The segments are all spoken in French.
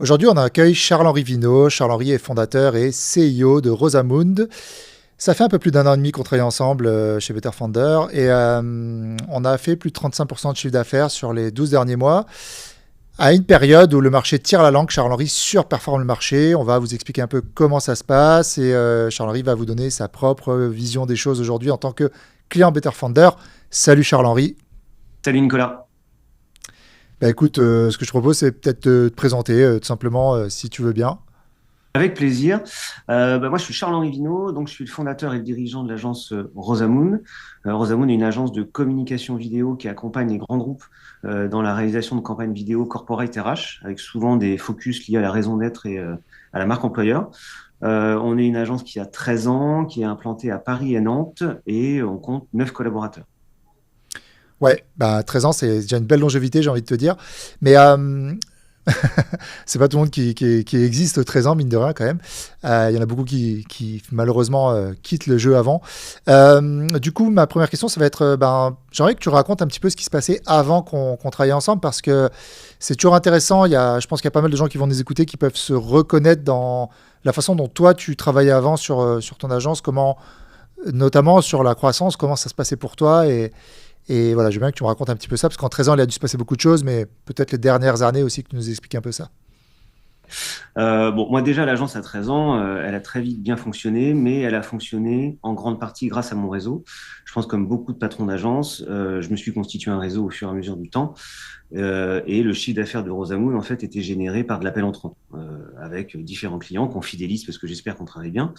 Aujourd'hui, on accueille Charles-Henri Vinault. Charles-Henri est fondateur et CEO de Rosamund. Ça fait un peu plus d'un an et demi qu'on travaille ensemble chez Betterfounder et on a fait plus de 35% de chiffre d'affaires sur les 12 derniers mois. À une période où le marché tire la langue, Charles-Henri surperforme le marché. On va vous expliquer un peu comment ça se passe et Charles-Henri va vous donner sa propre vision des choses aujourd'hui en tant que client Betterfounder. Salut Charles-Henri. Salut Nicolas. Bah écoute, ce que je propose, c'est peut-être de te présenter tout simplement si tu veux bien. Avec plaisir. Moi, je suis Charles-Henri Vinault, donc je suis le fondateur et le dirigeant de l'agence Rosamund. Rosamund est une agence de communication vidéo qui accompagne les grands groupes dans la réalisation de campagnes vidéo corporate RH, avec souvent des focus liés à la raison d'être et à la marque employeur. On est une agence qui a 13 ans, qui est implantée à Paris et Nantes, et on compte 9 collaborateurs. Ouais, bah 13 ans, c'est déjà une belle longévité, j'ai envie de te dire. Mais c'est pas tout le monde qui existe 13 ans, mine de rien, quand même. Il y en a beaucoup qui malheureusement, quittent le jeu avant. Du coup, ma première question, ça va être, j'aimerais que tu racontes un petit peu ce qui se passait avant qu'on travaille ensemble, parce que c'est toujours intéressant. Je pense qu'il y a pas mal de gens qui vont nous écouter, qui peuvent se reconnaître dans la façon dont toi, tu travaillais avant sur ton agence, comment, notamment sur la croissance, comment ça se passait pour toi et voilà, je veux bien que tu me racontes un petit peu ça, parce qu'en 13 ans, il a dû se passer beaucoup de choses, mais peut-être les dernières années aussi, que tu nous expliques un peu ça. Moi déjà, l'agence a 13 ans, elle a très vite bien fonctionné, mais elle a fonctionné en grande partie grâce à mon réseau. Je pense comme beaucoup de patrons d'agence, je me suis constitué un réseau au fur et à mesure du temps, et le chiffre d'affaires de Rosamund en fait était généré par de l'appel entrant, avec différents clients qu'on fidélise parce que j'espère qu'on travaille bien,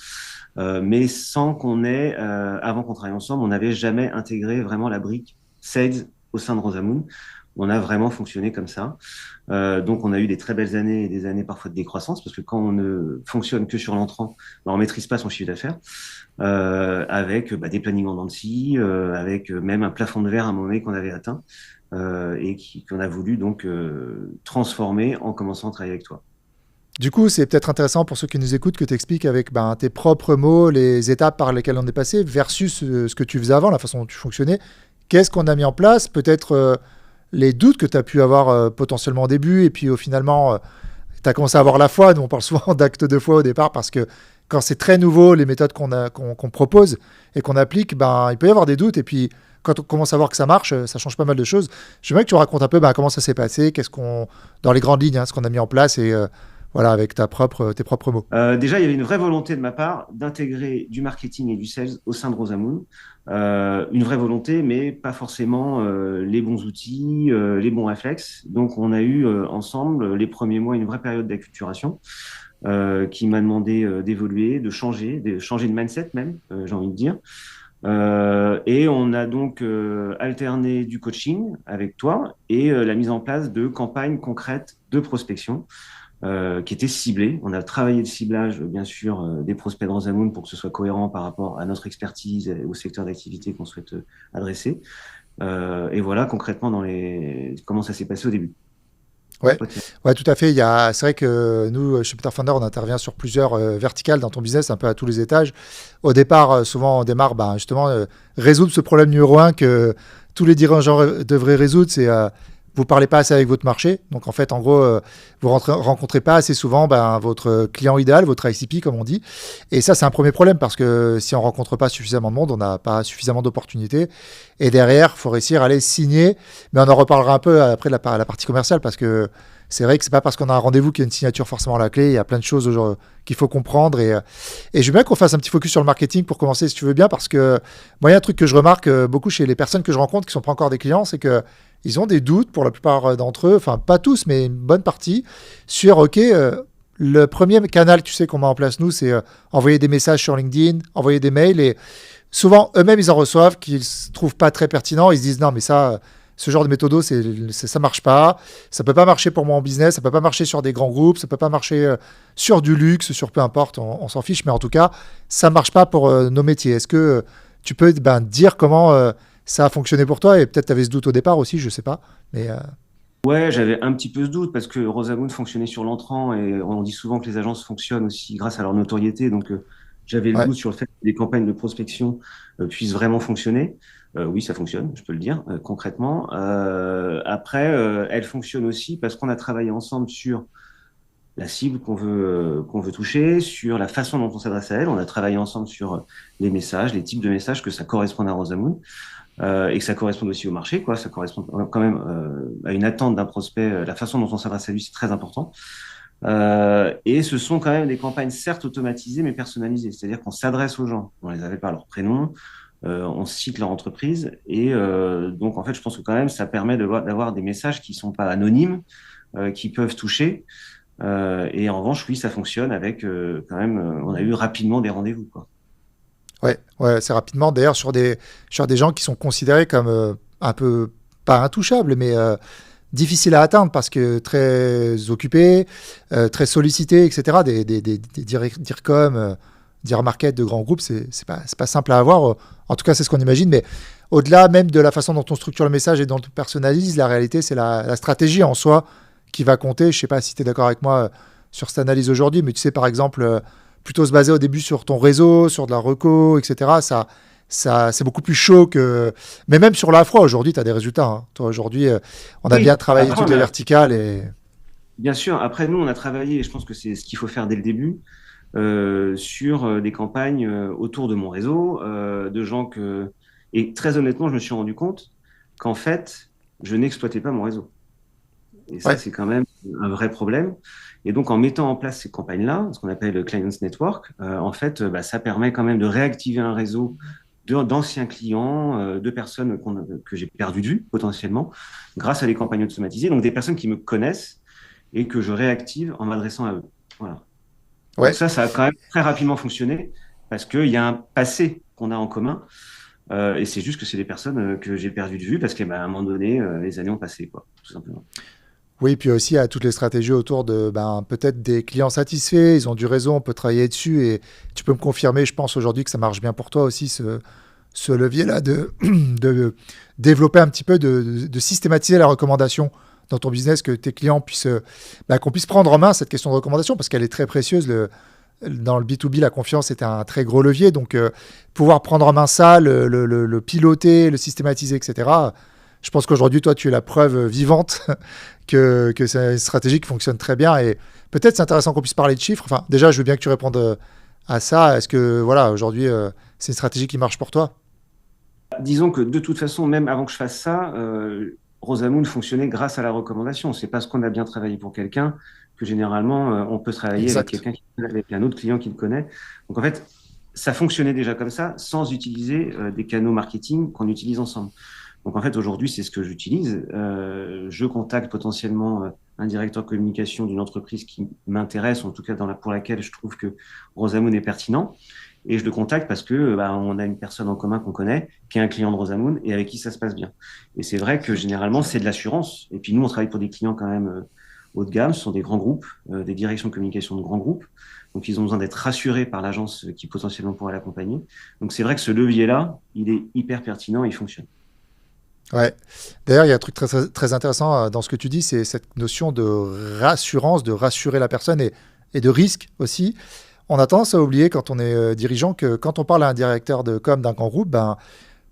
mais sans qu'on ait, avant qu'on travaille ensemble, on n'avait jamais intégré vraiment la brique sales au sein de Rosamund. On a vraiment fonctionné comme ça. Donc, on a eu des très belles années et des années parfois de décroissance parce que quand on ne fonctionne que sur l'entrant, on maîtrise pas son chiffre d'affaires, avec des plannings en dents de scie, avec même un plafond de verre à un moment donné qu'on avait atteint qu'on a voulu donc transformer en commençant à travailler avec toi. Du coup, c'est peut-être intéressant pour ceux qui nous écoutent que tu expliques avec tes propres mots les étapes par lesquelles on est passé versus ce que tu faisais avant, la façon dont tu fonctionnais. Qu'est-ce qu'on a mis en place? Peut-être les doutes que tu as pu avoir potentiellement au début, et puis au finalement, tu as commencé à avoir la foi. Nous, on parle souvent d'acte de foi au départ, parce que quand c'est très nouveau, les méthodes qu'on propose et qu'on applique, il peut y avoir des doutes. Et puis, quand on commence à voir que ça marche, ça change pas mal de choses. Je veux bien que tu racontes un peu comment ça s'est passé, dans les grandes lignes, ce qu'on a mis en place, et voilà, avec tes propres mots. Déjà, il y avait une vraie volonté de ma part d'intégrer du marketing et du sales au sein de Rosamund. Une vraie volonté, mais pas forcément les bons outils, les bons réflexes. Donc, on a eu ensemble les premiers mois une vraie période d'acculturation qui m'a demandé d'évoluer, de changer de mindset même, j'ai envie de dire. Et on a donc alterné du coaching avec toi et la mise en place de campagnes concrètes de prospection qui étaient ciblées. On a travaillé le ciblage, bien sûr, des prospects de Rosamund pour que ce soit cohérent par rapport à notre expertise et au secteur d'activité qu'on souhaite adresser. Et voilà concrètement comment ça s'est passé au début. À Ouais, toi, tiens. ouais, tout à fait. C'est vrai que nous, chez Peter Founder, on intervient sur plusieurs verticales dans ton business, un peu à tous les étages. Au départ, souvent, on démarre justement résoudre ce problème numéro un que tous les dirigeants devraient résoudre, c'est vous parlez pas assez avec votre marché. Donc en fait, en gros, vous rencontrez pas assez souvent votre client idéal, votre ICP, comme on dit. Et ça, c'est un premier problème, parce que si on rencontre pas suffisamment de monde, on n'a pas suffisamment d'opportunités. Et derrière, il faut réussir à les signer. Mais on en reparlera un peu après la partie commerciale, parce que c'est vrai que c'est pas parce qu'on a un rendez-vous qu'il y a une signature forcément à la clé. Il y a plein de choses qu'il faut comprendre. Et je veux bien qu'on fasse un petit focus sur le marketing pour commencer, si tu veux bien, parce que moi, il y a un truc que je remarque beaucoup chez les personnes que je rencontre qui sont pas encore des clients, c'est que ils ont des doutes pour la plupart d'entre eux, enfin pas tous, mais une bonne partie, sur, OK, le premier canal, tu sais, qu'on met en place, nous, c'est envoyer des messages sur LinkedIn, envoyer des mails, et souvent, eux-mêmes, ils en reçoivent, qu'ils ne trouvent pas très pertinents. Ils se disent, non, mais ça, ce genre de méthodo, ça marche pas. Ça peut pas marcher pour moi en business. Ça peut pas marcher sur des grands groupes. Ça peut pas marcher sur du luxe, sur peu importe. On s'en fiche. Mais en tout cas, ça marche pas pour nos métiers. Est-ce que tu peux dire comment ça a fonctionné pour toi? Et peut-être tu avais ce doute au départ aussi, je sais pas. Mais Ouais, j'avais un petit peu ce doute parce que Rosamund fonctionnait sur l'entrant et on dit souvent que les agences fonctionnent aussi grâce à leur notoriété. Donc, j'avais le ouais. doute sur le fait que les campagnes de prospection puissent vraiment fonctionner. Oui, ça fonctionne, je peux le dire concrètement. Après, elles fonctionnent aussi parce qu'on a travaillé ensemble sur la cible qu'on veut toucher, sur la façon dont on s'adresse à elle. On a travaillé ensemble sur les messages, les types de messages, que ça corresponde à Rosamund et que ça corresponde aussi au marché, quoi. Ça correspond quand même à une attente d'un prospect. La façon dont on s'adresse à lui, c'est très important. Et ce sont quand même des campagnes certes automatisées, mais personnalisées. C'est-à-dire qu'on s'adresse aux gens, on les appelle par leur prénom, on cite leur entreprise, et donc en fait, je pense que quand même, ça permet d'avoir des messages qui sont pas anonymes, qui peuvent toucher. Et en revanche, oui, ça fonctionne avec quand même, on a eu rapidement des rendez-vous, quoi. Ouais, ouais, c'est rapidement. D'ailleurs, sur des gens qui sont considérés comme un peu, pas intouchables, mais difficiles à atteindre parce que très occupés, très sollicités, etc. Des DIRCOM, dir market de grands groupes, c'est pas simple à avoir. En tout cas, c'est ce qu'on imagine. Mais au-delà même de la façon dont on structure le message et dont on personnalise, la réalité, c'est la stratégie en soi qui va compter. Je sais pas si tu es d'accord avec moi sur cette analyse aujourd'hui, mais tu sais, par exemple, plutôt se baser au début sur ton réseau, sur de la reco, etc. C'est beaucoup plus chaud que. Mais même sur l'afro, aujourd'hui, tu as des résultats. Hein. Toi, aujourd'hui, on a bien Oui, travaillé après, toutes les verticales et. bien sûr, après, nous, on a travaillé, et je pense que c'est ce qu'il faut faire dès le début, sur des campagnes autour de mon réseau, de gens que. Et très honnêtement, je me suis rendu compte qu'en fait, je n'exploitais pas mon réseau. Et ça, Ouais, c'est quand même un vrai problème. Et donc, en mettant en place ces campagnes-là, ce qu'on appelle le Clients Network, en fait, bah, ça permet quand même de réactiver un réseau d'anciens clients, de personnes que j'ai perdu de vue potentiellement, grâce à des campagnes automatisées. Donc, des personnes qui me connaissent et que je réactive en m'adressant à eux. Voilà. Donc ouais. ça a quand même très rapidement fonctionné parce qu'il y a un passé qu'on a en commun. Et c'est juste que c'est des personnes que j'ai perdues de vue parce qu'à un moment donné, les années ont passé, quoi, tout simplement. Oui, puis aussi à toutes les stratégies autour de ben, peut-être des clients satisfaits, ils ont du réseau, on peut travailler dessus et tu peux me confirmer, je pense aujourd'hui que ça marche bien pour toi aussi, ce levier-là de développer un petit peu, de systématiser la recommandation dans ton business, que tes clients puissent, ben, qu'on puisse prendre en main cette question de recommandation parce qu'elle est très précieuse. Dans le B2B, la confiance est un très gros levier, donc pouvoir prendre en main ça, le piloter, le systématiser, etc. Je pense qu'aujourd'hui, toi, tu es la preuve vivante que c'est une stratégie qui fonctionne très bien. Et peut-être c'est intéressant qu'on puisse parler de chiffres. Enfin, déjà, je veux bien que tu répondes à ça. Est-ce que, voilà, aujourd'hui, c'est une stratégie qui marche pour toi? Disons que de toute façon, même avant que je fasse ça, Rosamund fonctionnait grâce à la recommandation. C'est parce qu'on a bien travaillé pour quelqu'un que généralement on peut travailler avec Exact. quelqu'un avec un autre client qui le connaît. Donc en fait, ça fonctionnait déjà comme ça, sans utiliser des canaux marketing qu'on utilise ensemble. Donc en fait, aujourd'hui, c'est ce que j'utilise. Je contacte potentiellement un directeur communication d'une entreprise qui m'intéresse, en tout cas pour laquelle je trouve que Rosamund est pertinent. Et je le contacte parce que bah, on a une personne en commun qu'on connaît, qui est un client de Rosamund et avec qui ça se passe bien. Et c'est vrai que généralement, c'est de l'assurance. Et puis nous, on travaille pour des clients quand même haut de gamme, ce sont des grands groupes, des directions de communication de grands groupes. Donc ils ont besoin d'être rassurés par l'agence qui potentiellement pourrait l'accompagner. Donc c'est vrai que ce levier-là, il est hyper pertinent et il fonctionne. Ouais. D'ailleurs, il y a un truc très intéressant dans ce que tu dis, c'est cette notion de rassurance, de rassurer la personne et de risque aussi. On a tendance à oublier quand on est dirigeant que quand on parle à un directeur de com d'un grand groupe, ben,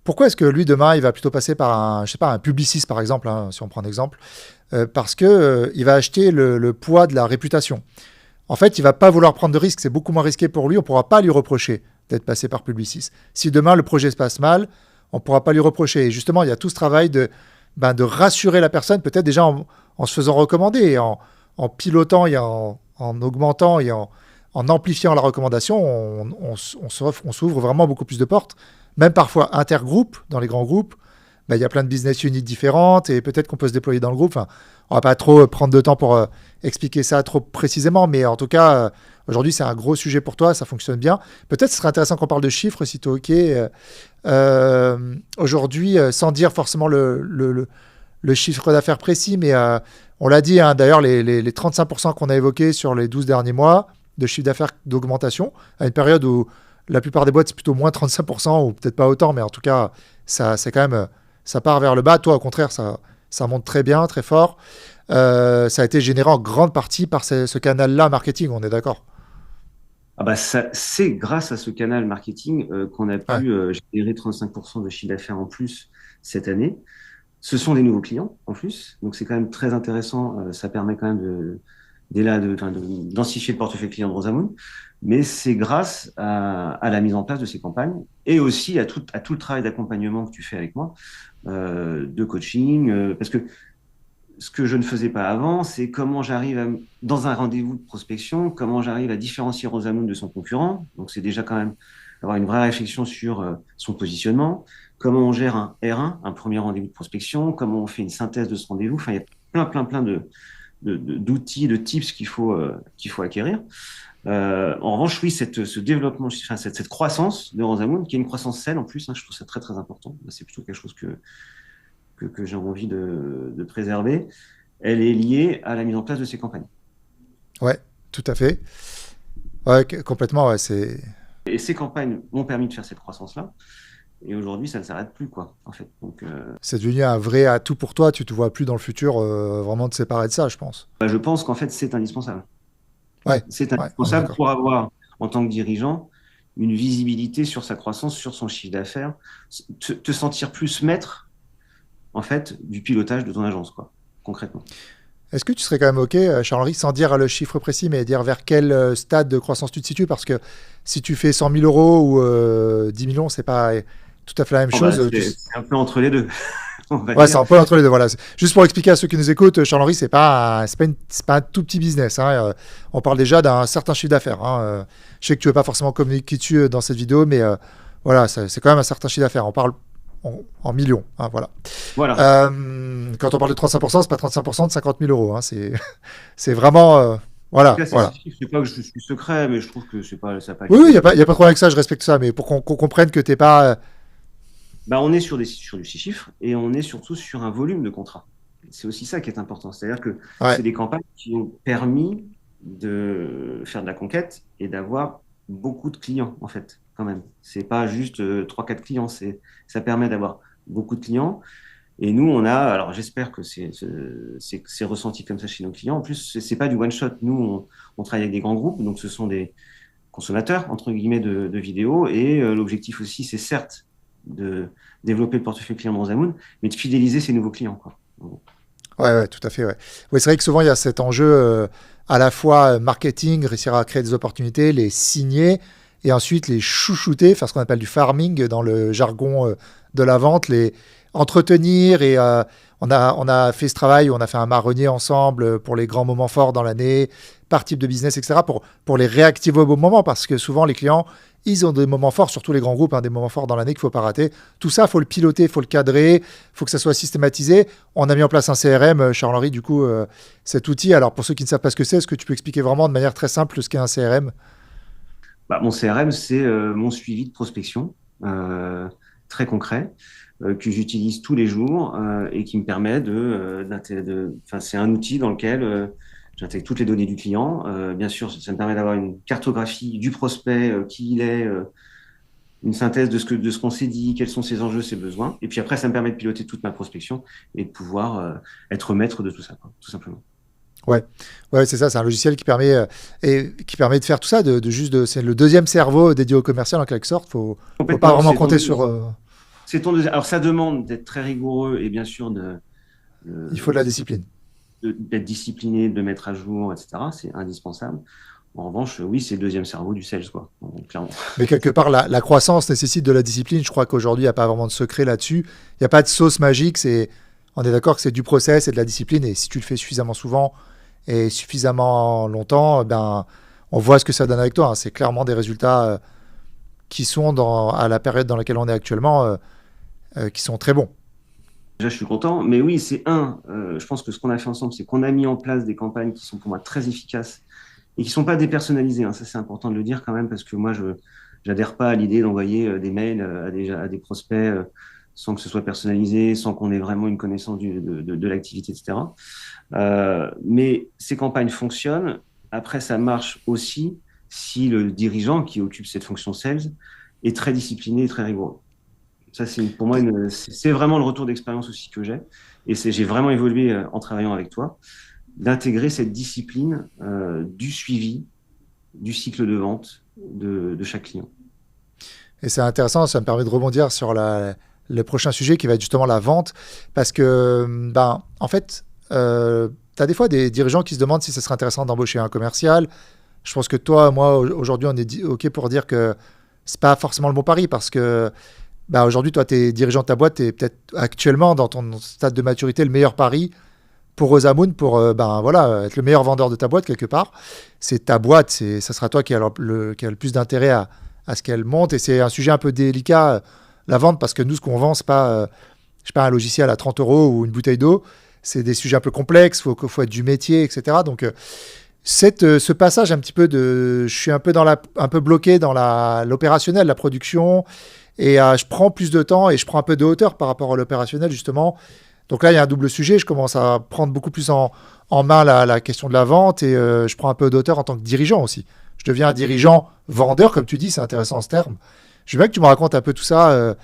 pourquoi est-ce que lui demain il va plutôt passer par un, je sais pas, un publiciste par exemple, hein, si on prend un exemple, parce que il va acheter le poids de la réputation. En fait, il va pas vouloir prendre de risques, c'est beaucoup moins risqué pour lui, on pourra pas lui reprocher d'être passé par Publicis. Si demain le projet se passe mal, on pourra pas lui reprocher. Et justement, il y a tout ce travail de rassurer la personne, peut-être déjà en se faisant recommander, en pilotant et en augmentant et en amplifiant la recommandation, on s'ouvre vraiment beaucoup plus de portes, même parfois intergroupes, dans les grands groupes. Ben, il y a plein de business units différentes et peut-être qu'on peut se déployer dans le groupe. Enfin, on va pas trop prendre de temps pour expliquer ça trop précisément, mais en tout cas, aujourd'hui, c'est un gros sujet pour toi, ça fonctionne bien. Peut-être ce serait intéressant qu'on parle de chiffres, si tu es OK. Aujourd'hui, sans dire forcément le chiffre d'affaires précis, mais on l'a dit, hein, d'ailleurs, les 35% qu'on a évoqués sur les 12 derniers mois de chiffre d'affaires d'augmentation, à une période où la plupart des boîtes, c'est plutôt moins 35%, ou peut-être pas autant, mais en tout cas, c'est quand même, ça part vers le bas. Toi, au contraire, ça monte très bien, très fort. Ça a été généré en grande partie par ce canal-là marketing, on est d'accord? Ah bah ça, c'est grâce à ce canal marketing qu'on a Ouais, pu générer 35% de chiffre d'affaires en plus cette année. Ce sont des nouveaux clients en plus, donc c'est quand même très intéressant. Ça permet quand même densifier le portefeuille client de Rosamund, mais c'est grâce à la mise en place de ces campagnes et aussi à tout le travail d'accompagnement que tu fais avec moi, de coaching, parce que ce que je ne faisais pas avant, c'est comment dans un rendez-vous de prospection, comment j'arrive à différencier Rosamund de son concurrent. Donc, c'est déjà quand même avoir une vraie réflexion sur son positionnement, comment on gère un R1, un premier rendez-vous de prospection, comment on fait une synthèse de ce rendez-vous. Enfin, il y a plein d'outils, de tips qu'il faut acquérir. En revanche, oui, ce développement, enfin, cette croissance de Rosamund, qui est une croissance saine en plus, hein, je trouve ça très important. C'est plutôt quelque chose que j'ai envie de préserver, elle est liée à la mise en place de ces campagnes. Ouais, tout à fait. Ouais, complètement. Ouais, Et ces campagnes m'ont permis de faire cette croissance-là. Et aujourd'hui, ça ne s'arrête plus, quoi, en fait. Donc, c'est devenu un vrai atout pour toi. Tu te vois plus dans le futur vraiment te séparer de ça, je pense. je pense qu'en fait, c'est indispensable. Ouais, C'est ouais, on est indispensable d'accord. pour avoir, en tant que dirigeant, une visibilité sur sa croissance, sur son chiffre d'affaires, te sentir plus maître, en fait, du pilotage de ton agence, quoi, concrètement. Est-ce que tu serais quand même OK, Charles-Henri, sans dire le chiffre précis, mais dire vers quel stade de croissance tu te situes? Parce que si tu fais 100 000 euros ou 10 millions, c'est pas tout à fait la même Oh, bah, chose. c'est un peu entre les deux, on va Ouais, c'est dire. un peu entre les deux. Voilà. Juste pour expliquer à ceux qui nous écoutent, Charles-Henri, c'est pas un tout petit business, hein. On parle déjà d'un certain chiffre d'affaires, hein. Je sais que tu veux pas forcément communiquer dessus dans cette vidéo, mais voilà, c'est quand même un certain chiffre d'affaires. On parle en millions, hein, voilà. Voilà. Quand on parle de 35%, c'est pas 35% de 50 000 euros, hein. C'est vraiment, En tout voilà, cas, voilà. c'est pas que je suis secret, mais je trouve que ça n'a pas Oui, lieu il d'être. n'y a pas de problème avec ça, je respecte ça, mais pour qu'on comprenne que t'es pas. Bah, on est sur du 6 chiffres et on est surtout sur un volume de contrats. C'est aussi ça qui est important. C'est-à-dire que Ouais, c'est des campagnes qui ont permis de faire de la conquête et d'avoir beaucoup de clients, en fait, quand même. C'est pas juste 3-4 clients, ça permet d'avoir beaucoup de clients. Et nous, alors j'espère que c'est ressenti comme ça chez nos clients. En plus, c'est pas du one shot. Nous, on travaille avec des grands groupes, donc ce sont des consommateurs, entre guillemets, de vidéos. Et l'objectif aussi, c'est certes de développer le portefeuille client de Rosamund, mais de fidéliser ses nouveaux clients, quoi. ouais, tout à fait. Ouais. Oui, c'est vrai que souvent il y a cet enjeu à la fois marketing, réussir à créer des opportunités, les signer et ensuite les chouchouter, faire ce qu'on appelle du farming dans le jargon de la vente, les entretenir et on a fait ce travail, on a fait un marronnier ensemble pour les grands moments forts dans l'année, par type de business, etc. Pour les réactiver au bon moment parce que souvent les clients ils ont des moments forts, surtout les grands groupes, hein, des moments forts dans l'année qu'il ne faut pas rater. Tout ça, il faut le piloter, il faut le cadrer, il faut que ça soit systématisé. On a mis en place un CRM, Charles-Henri, du coup, cet outil. Alors, pour ceux qui ne savent pas ce que c'est, est-ce que tu peux expliquer vraiment de manière très simple ce qu'est un CRM? Bah, mon CRM, c'est mon suivi de prospection, très concret, que j'utilise tous les jours et qui me permet enfin, c'est un outil dans lequel j'intègre toutes les données du client. Bien sûr, ça me permet d'avoir une cartographie du prospect, qui il est, une synthèse de ce qu'on s'est dit, quels sont ses enjeux, ses besoins. Et puis après, ça me permet de piloter toute ma prospection et de pouvoir être maître de tout ça, quoi, tout simplement. Ouais, ouais, c'est ça, c'est un logiciel qui permet de faire tout ça, c'est le deuxième cerveau dédié au commercial en quelque sorte. Faut pas Complètement, vraiment compter sur. Alors, ça demande d'être très rigoureux et bien sûr Il faut de la discipline. d'être discipliné, de mettre à jour, etc. C'est indispensable. En revanche, oui, c'est le deuxième cerveau du sales, quoi, clairement. Mais quelque part, la croissance nécessite de la discipline. Je crois qu'aujourd'hui, il n'y a pas vraiment de secret là-dessus. Il n'y a pas de sauce magique. On est d'accord que c'est du process et de la discipline. Et si tu le fais suffisamment souvent et suffisamment longtemps, ben, on voit ce que ça donne avec toi, hein. C'est clairement des résultats qui sont à la période dans laquelle on est actuellement, qui sont très bons. Déjà, je suis content. Mais oui, je pense que ce qu'on a fait ensemble, c'est qu'on a mis en place des campagnes qui sont pour moi très efficaces et qui sont pas dépersonnalisées, hein. Ça, c'est important de le dire quand même, parce que moi, je n'adhère pas à l'idée d'envoyer des mails à des prospects sans que ce soit personnalisé, sans qu'on ait vraiment une connaissance de l'activité, etc. Mais ces campagnes fonctionnent. Après, ça marche aussi si le dirigeant qui occupe cette fonction sales est très discipliné et très rigoureux. Ça, pour moi, c'est vraiment le retour d'expérience aussi que j'ai. Et j'ai vraiment évolué en travaillant avec toi, d'intégrer cette discipline du suivi du cycle de vente de chaque client. Et c'est intéressant, ça me permet de rebondir sur le prochain sujet qui va être justement la vente. Parce que, ben, en fait, as des fois des dirigeants qui se demandent si ce serait intéressant d'embaucher un commercial. Je pense que toi, moi, aujourd'hui, on est OK pour dire que c'est pas forcément le bon pari parce que bah, aujourd'hui, toi, tu es dirigeant de ta boîte, tu es peut-être actuellement dans ton stade de maturité le meilleur pari pour Rosamund, pour ben, voilà, être le meilleur vendeur de ta boîte quelque part. C'est ta boîte, ça sera toi qui a le plus d'intérêt à ce qu'elle monte. Et c'est un sujet un peu délicat, la vente, parce que nous, ce qu'on vend, c'est pas, je sais pas, un logiciel à 30 euros ou une bouteille d'eau. C'est des sujets un peu complexes, faut être du métier, etc. Donc, ce passage un petit peu je suis un peu un peu bloqué dans l'opérationnel, la production, et je prends plus de temps et je prends un peu de hauteur par rapport à l'opérationnel justement. Donc là, il y a un double sujet. Je commence à prendre beaucoup plus en main la question de la vente et je prends un peu d'auteur en tant que dirigeant aussi. Je deviens un dirigeant vendeur, comme tu dis, c'est intéressant ce terme. Je veux bien que tu me racontes un peu tout ça.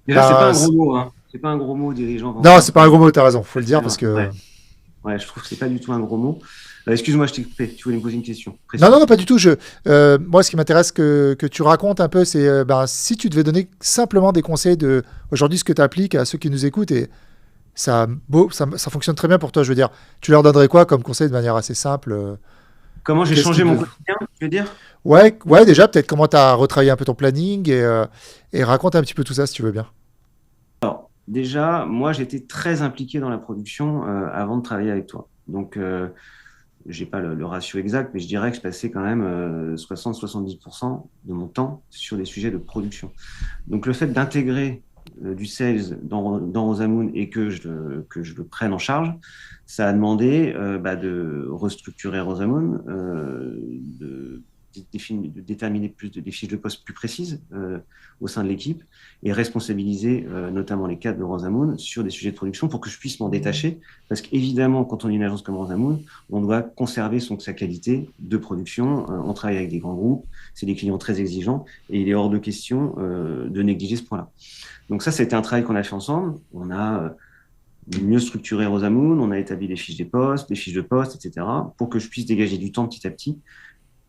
Déjà, c'est pas un gros mot, hein. C'est pas un gros mot, dirigeant Non, vendeur. c'est pas un gros mot, tu as raison, faut le dire parce que. Ouais. Ouais, je trouve que c'est pas du tout un gros mot. Excuse-moi, je t'ai coupé. Tu voulais me poser une question précise. Non, pas du tout. Moi, ce qui m'intéresse que tu racontes un peu, c'est ben, si tu devais donner simplement des conseils aujourd'hui, ce que tu appliques à ceux qui nous écoutent et ça fonctionne très bien pour toi. Je veux dire, tu leur donnerais quoi comme conseil de manière assez simple Comment j'ai changé mon quotidien, tu veux dire? Ouais, déjà, peut-être comment tu as retravaillé un peu ton planning et raconte un petit peu tout ça si tu veux bien. Alors, déjà, moi, j'étais très impliqué dans la production avant de travailler avec toi. Donc, j'ai pas le ratio exact, mais je dirais que je passais quand même 60-70% de mon temps sur des sujets de production. Donc, le fait d'intégrer du sales dans Rosamund et que je le prenne en charge, ça a demandé de restructurer Rosamund, de déterminer des fiches de poste plus précises au sein de l'équipe et responsabiliser notamment les cadres de Rosamund sur des sujets de production pour que je puisse m'en détacher. Parce qu'évidemment, quand on est une agence comme Rosamund, on doit conserver sa qualité de production. On travaille avec des grands groupes, c'est des clients très exigeants et il est hors de question de négliger ce point-là. Donc ça, c'était un travail qu'on a fait ensemble. On a mieux structuré Rosamund, on a établi des fiches de poste, etc., pour que je puisse dégager du temps petit à petit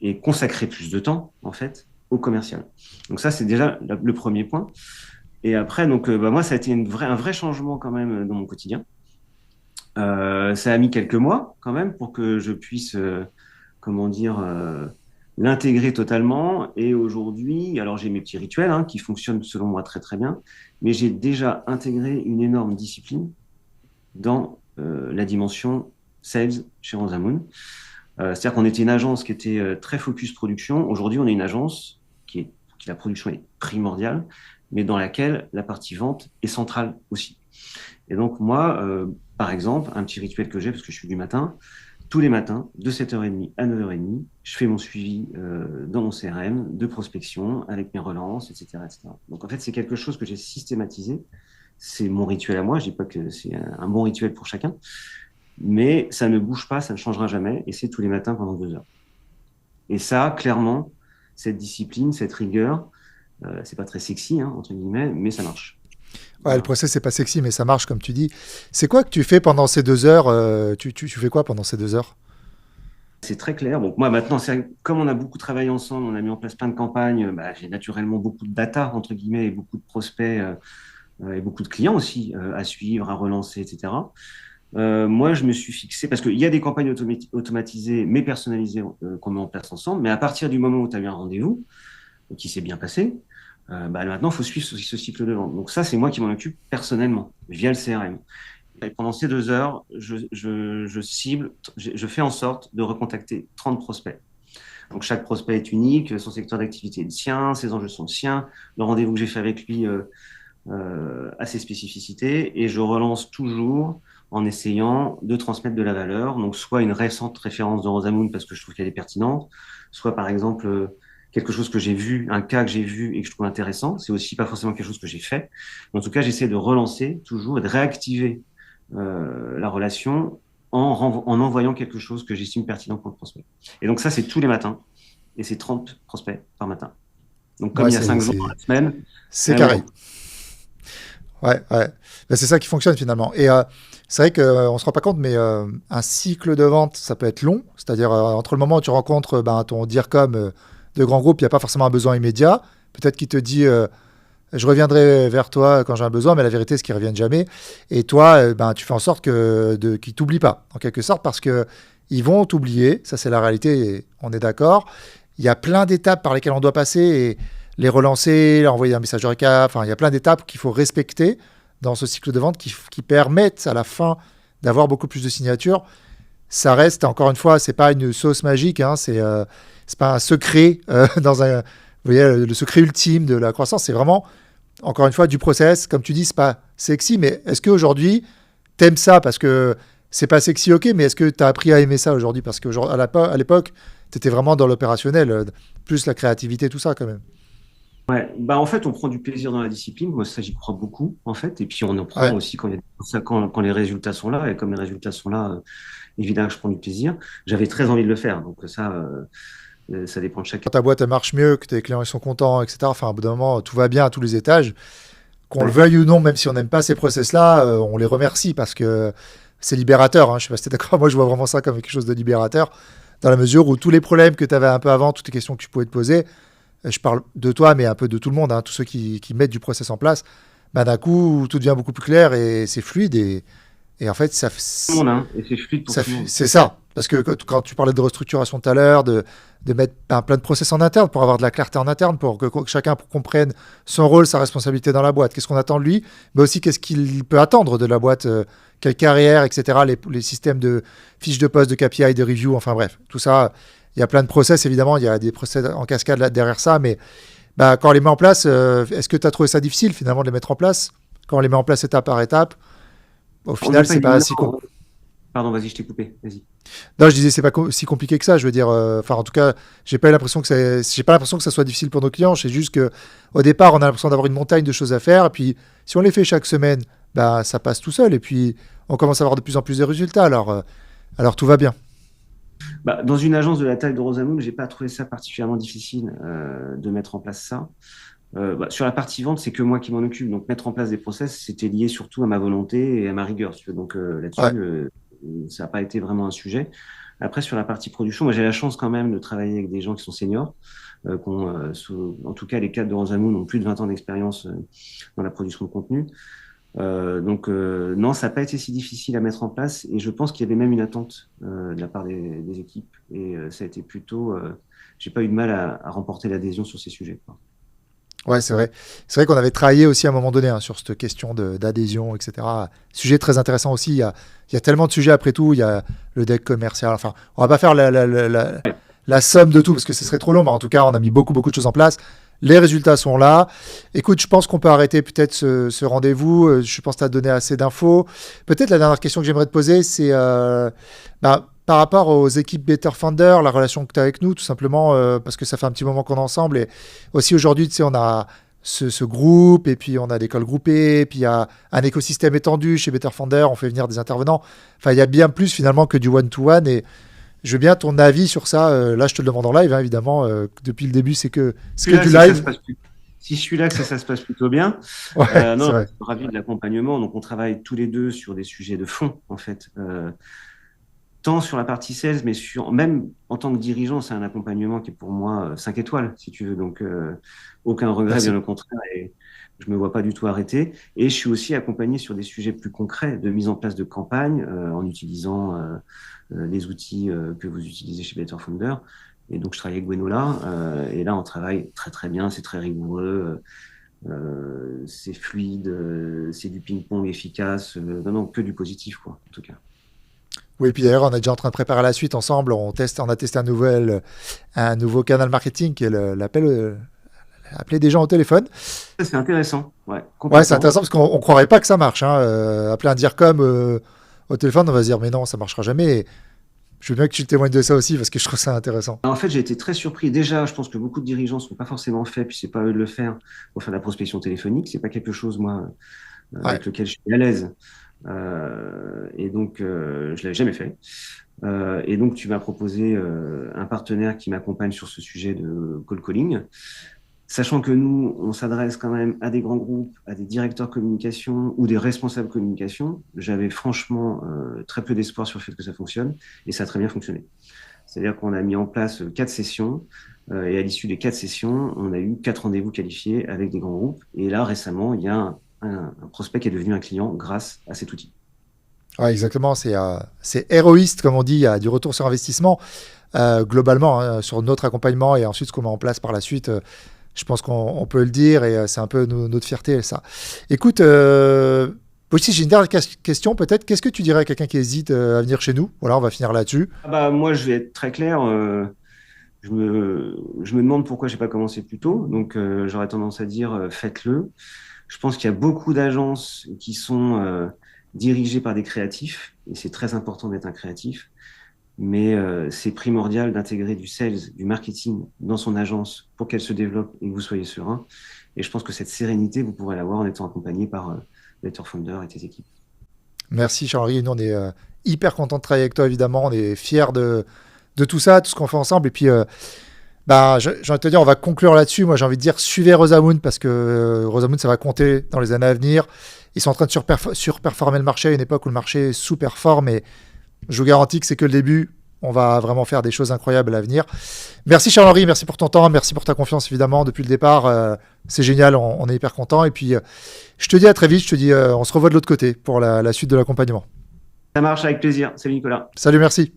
et consacrer plus de temps, en fait, au commercial. Donc ça, c'est déjà le premier point. Et après, moi, ça a été un vrai changement quand même dans mon quotidien. Ça a mis quelques mois quand même pour que je puisse, l'intégrer totalement. Et aujourd'hui, alors j'ai mes petits rituels qui fonctionnent selon moi très très bien, mais j'ai déjà intégré une énorme discipline dans la dimension sales chez Rosamund. C'est-à-dire qu'on était une agence qui était très focus production. Aujourd'hui, on est une agence qui la production est primordiale, mais dans laquelle la partie vente est centrale aussi. Et donc moi, par exemple, un petit rituel que j'ai, parce que je suis du matin, tous les matins, de 7h30 à 9h30, je fais mon suivi dans mon CRM de prospection avec mes relances, etc., etc. Donc en fait, c'est quelque chose que j'ai systématisé. C'est mon rituel à moi. Je dis pas que c'est un bon rituel pour chacun, mais ça ne bouge pas, ça ne changera jamais, et c'est tous les matins pendant 2 heures. Et ça, clairement, cette discipline, cette rigueur, c'est pas très sexy, entre guillemets, mais ça marche. Ouais, le process, c'est pas sexy, mais ça marche, comme tu dis. C'est quoi que tu fais pendant ces 2 heures tu fais quoi pendant ces 2 heures? C'est très clair. Donc moi, maintenant, comme on a beaucoup travaillé ensemble, on a mis en place plein de campagnes, j'ai naturellement beaucoup de data, entre guillemets, et beaucoup de prospects et beaucoup de clients aussi à suivre, à relancer, etc. Moi, je me suis fixé, parce qu'il y a des campagnes automatisées, mais personnalisées qu'on met en place ensemble, mais à partir du moment où tu as eu un rendez-vous, qui s'est bien passé, maintenant, il faut suivre ce cycle de vente. Donc ça, c'est moi qui m'en occupe personnellement, via le CRM. Et pendant ces 2 heures, je cible, je fais en sorte de recontacter 30 prospects. Donc chaque prospect est unique, son secteur d'activité est le sien, ses enjeux sont le sien, le rendez-vous que j'ai fait avec lui a ses spécificités, et je relance toujours en essayant de transmettre de la valeur. Donc soit une récente référence de Rosamund parce que je trouve qu'elle est pertinente, soit par exemple quelque chose que j'ai vu, un cas que j'ai vu et que je trouve intéressant. C'est aussi pas forcément quelque chose que j'ai fait. Mais en tout cas, j'essaie de relancer toujours et de réactiver la relation en envoyant quelque chose que j'estime pertinent pour le prospect. Et donc ça, c'est tous les matins. Et c'est 30 prospects par matin. Donc comme il y a 5 jours dans la semaine, c'est carré. Ouais. Ben, c'est ça qui fonctionne finalement. Et c'est vrai qu'on ne se rend pas compte, mais un cycle de vente, ça peut être long. C'est-à-dire, entre le moment où tu rencontres ton DIRCOM de grand groupe, il n'y a pas forcément un besoin immédiat. Peut-être qu'il te dit, je reviendrai vers toi quand j'ai un besoin, mais la vérité, c'est qu'ils ne reviennent jamais. Et toi, tu fais en sorte qu'ils ne t'oublient pas, en quelque sorte, parce qu'ils vont t'oublier. Ça, c'est la réalité, et on est d'accord. Il y a plein d'étapes par lesquelles on doit passer et les relancer, envoyer un message de récap. Enfin, il y a plein d'étapes qu'il faut respecter dans ce cycle de vente qui permettent à la fin d'avoir beaucoup plus de signatures. Ça reste, encore une fois, c'est pas une sauce magique, hein, c'est pas un secret dans un, vous voyez, le secret ultime de la croissance, c'est vraiment, encore une fois, du process. Comme tu dis, c'est pas sexy, mais est-ce qu'aujourd'hui, t'aimes ça parce que c'est pas sexy, ok, mais est-ce que tu as appris à aimer ça aujourd'hui? Parce qu'à l'époque, tu étais vraiment dans l'opérationnel, plus la créativité, tout ça quand même. Ouais, bah en fait, on prend du plaisir dans la discipline. Moi, ça, j'y crois beaucoup, en fait. Et puis, on en prend Ouais. aussi quand les résultats sont là. Et comme les résultats sont là, évidemment, je prends du plaisir. J'avais très envie de le faire. Donc, ça dépend de chacun. Quand ta boîte elle marche mieux, que tes clients ils sont contents, etc. Enfin, au bout d'un moment, tout va bien à tous les étages. Qu'on le Ouais. veuille ou non, même si on n'aime pas ces process-là, on les remercie parce que c'est libérateur. Hein. Je sais pas si tu es d'accord. Moi, je vois vraiment ça comme quelque chose de libérateur, dans la mesure où tous les problèmes que tu avais un peu avant, toutes les questions que tu pouvais te poser, je parle de toi, mais un peu de tout le monde, hein, tous ceux qui mettent du process en place, bah, d'un coup, tout devient beaucoup plus clair et c'est fluide. Et en fait, Tout le monde, hein. Et c'est fluide pour tout le monde. c'est ça. Parce que quand tu parlais de restructuration tout à l'heure, de mettre plein de process en interne pour avoir de la clarté en interne, pour que chacun comprenne son rôle, sa responsabilité dans la boîte, qu'est-ce qu'on attend de lui, mais aussi qu'est-ce qu'il peut attendre de la boîte, quelle carrière, etc., les systèmes de fiches de poste, de KPI, de review, enfin bref, tout ça, il y a plein de process, évidemment, il y a des process en cascade là, derrière ça, mais bah, quand on les met en place, est-ce que tu as trouvé ça difficile finalement de les mettre en place? Quand on les met en place étape par étape, au On n'est final, pas c'est pas évidemment. si con. Pardon, vas-y, je t'ai coupé. Vas-y. Non, je disais, c'est pas si compliqué que ça. Je veux dire, enfin, en tout cas, j'ai pas l'impression que ça soit difficile pour nos clients. C'est juste que, au départ, on a l'impression d'avoir une montagne de choses à faire. Et puis, si on les fait chaque semaine, bah, ça passe tout seul. Et puis, on commence à avoir de plus en plus de résultats. Alors tout va bien. Bah, dans une agence de la taille de Rosamund, j'ai pas trouvé ça particulièrement difficile de mettre en place ça. Bah, sur la partie vente, c'est que moi qui m'en occupe. Donc, mettre en place des process, c'était lié surtout à ma volonté et à ma rigueur. Si tu veux. Donc, Ouais. là-dessus, ça n'a pas été vraiment un sujet. Après, sur la partie production, moi, j'ai la chance quand même de travailler avec des gens qui sont seniors, en tout cas, les cadres de Rosamund ont plus de 20 ans d'expérience dans la production de contenu. Non, ça n'a pas été si difficile à mettre en place. Et je pense qu'il y avait même une attente de la part des équipes. Et ça a été plutôt. J'ai pas eu de mal à remporter l'adhésion sur ces sujets, quoi. Ouais, c'est vrai. C'est vrai qu'on avait travaillé aussi à un moment donné hein, sur cette question d'adhésion, etc. Sujet très intéressant aussi. Il y a tellement de sujets après tout. Il y a le deck commercial. Enfin, on va pas faire la somme de tout parce que ce serait trop long. Mais en tout cas, on a mis beaucoup de choses en place. Les résultats sont là. Écoute, je pense qu'on peut arrêter peut-être ce rendez-vous. Je pense que tu as donné assez d'infos. Peut-être la dernière question que j'aimerais te poser, c'est par rapport aux équipes Better Founder, la relation que tu as avec nous, tout simplement, parce que ça fait un petit moment qu'on est ensemble. Et aussi aujourd'hui, tu sais, on a ce groupe, et puis on a l'école groupée, et puis il y a un écosystème étendu chez Better Founder, on fait venir des intervenants. Enfin, il y a bien plus finalement que du one-to-one. Et je veux bien ton avis sur ça. Là, je te le demande en live, hein, évidemment. Depuis le début, c'est que Celui-là, du si ça se live. passe si je suis là, que ça se passe plutôt bien. Ouais, c'est Non, vrai. je suis ravi de l'accompagnement. Donc, on travaille tous les deux sur des sujets de fond, en fait. Tant sur la partie sales, mais même en tant que dirigeant, c'est un accompagnement qui est pour moi 5 étoiles, si tu veux. Donc, aucun regret, bien Merci. au contraire. Et je me vois pas du tout arrêter. Et je suis aussi accompagné sur des sujets plus concrets de mise en place de campagne en utilisant les outils que vous utilisez chez Better Founder. Et donc, je travaille avec Gwenola. Et là, on travaille très bien. C'est très rigoureux. C'est fluide. C'est du ping-pong efficace. Non, que du positif, quoi, en tout cas. Oui, et puis d'ailleurs, on est déjà en train de préparer la suite ensemble. On a testé un nouveau canal marketing qui est l'appel, appeler des gens au téléphone. C'est intéressant, ouais, Ouais, c'est complètement. intéressant parce qu'on ne croirait pas que ça marche. Hein. Appeler un DIRCOM au téléphone, on va se dire, mais non, ça marchera jamais. Et je veux bien que tu témoignes de ça aussi parce que je trouve ça intéressant. En fait, j'ai été très surpris. Déjà, je pense que beaucoup de dirigeants ne sont pas forcément faits, puis c'est pas à eux de le faire pour faire de la prospection téléphonique. C'est pas quelque chose, moi, Ouais. avec lequel je suis à l'aise. Et donc, je l'avais jamais fait. Et donc, tu m'as proposé un partenaire qui m'accompagne sur ce sujet de cold calling. Sachant que nous, on s'adresse quand même à des grands groupes, à des directeurs communication ou des responsables communication, j'avais franchement très peu d'espoir sur le fait que ça fonctionne, et ça a très bien fonctionné. C'est-à-dire qu'on a mis en place 4 sessions. Et à l'issue des 4 sessions, on a eu 4 rendez-vous qualifiés avec des grands groupes. Et là, récemment, il y a un prospect qui est devenu un client grâce à cet outil. Ouais, exactement. C'est héroïste, comme on dit. Il y a du retour sur investissement. Globalement, hein, sur notre accompagnement et ensuite ce qu'on met en place par la suite, je pense qu'on peut le dire et c'est un peu notre fierté, ça. Écoute, aussi, j'ai une dernière question peut-être. Qu'est-ce que tu dirais à quelqu'un qui hésite à venir chez nous? Voilà, on va finir là-dessus. Ah bah, moi, je vais être très clair. Je me demande pourquoi j'ai pas commencé plus tôt. Donc, j'aurais tendance à dire faites-le. Je pense qu'il y a beaucoup d'agences qui sont dirigées par des créatifs et c'est très important d'être un créatif. Mais c'est primordial d'intégrer du sales, du marketing dans son agence pour qu'elle se développe et que vous soyez serein. Et je pense que cette sérénité, vous pourrez l'avoir en étant accompagné par Better Founder et tes équipes. Merci, Charles-Henri. Nous, on est hyper content de travailler avec toi, évidemment. On est fiers de tout ça, tout ce qu'on fait ensemble. Et puis, bah, j'ai envie de te dire, on va conclure là-dessus. Moi, j'ai envie de dire, suivez Rosamund parce que Rosamund, ça va compter dans les années à venir. Ils sont en train de surperformer le marché à une époque où le marché sous-performe. Et je vous garantis que c'est que le début. On va vraiment faire des choses incroyables à l'avenir. Merci Charles-Henri, merci pour ton temps, merci pour ta confiance évidemment depuis le départ. C'est génial, on est hyper content. Et puis, je te dis à très vite, je te dis, on se revoit de l'autre côté pour la suite de l'accompagnement. Ça marche avec plaisir. Salut Nicolas. Salut, merci.